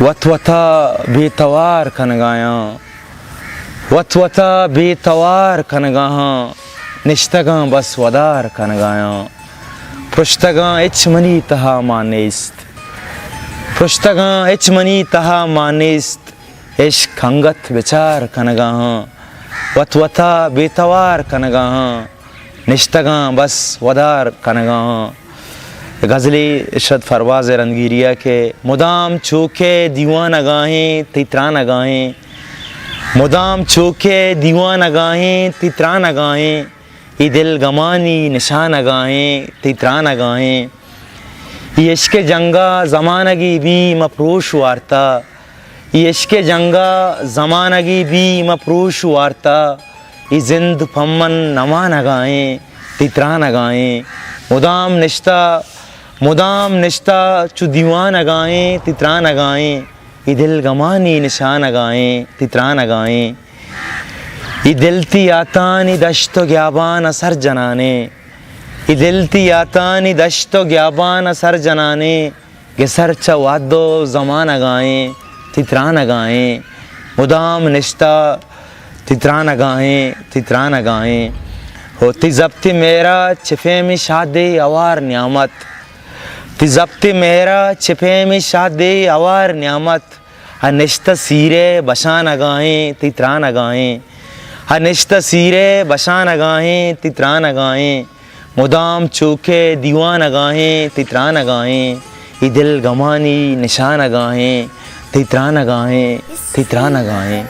وت وتا بے توار کنگایاں وت وتا بے توار کنگاہاں نشتگاں بس ودار کنگایاں پرشتگاں اچ منی تہا مانیست پرشتگاں اچ منی تہا مانیست عشق ہنگت بچار کنگاہاں وت وتا بے توار کنگاہاں نشتگاں بس ودار کنگاہاں۔ غزلی ارشد فروازِ رنگیریہ کے مدام چوکے دیوان گاہیں تیتران گاہیں مدام چوکے دیوان گاہیں تیتران گاہیں ای دل گمانی نشان گاہیں تیتران گاہیں ای عشق جنگا زمانگی بھی مپروش وارتا ای عشق جنگا زمانگی بھی مپروش وارتا ای زند پمن نمان گاہیں تیتران گاہیں مدام نشتہ چو دیوان گاہیں تیتران گاہیں ای دل گمانی نشان گاہیں تیتران گاہیں ای دلتی آتانی دشت و گیابان سر جنانے ای دلتی آتانی دشت و گیابان سر جنانے گسر چواد و زمان گاہیں تیتران گاہیں مدام نشتہ تیتران گاہیں تیتران گاہیں ہوتی ضبط میرا چھپے میں شادی اوار نعمت تی ضبط میرا چھپے میں شادی اوار نعمت نشتہ سیرے بشان گاہیں تیتران گاہیں نشتہ سیرے بشان گاہیں تیتران گاہیں مدام چوکے دیوان گاہیں تیتران گاہیں ای دل گمانی نشان گاہیں تیتران گاہیں تیتران گاہیں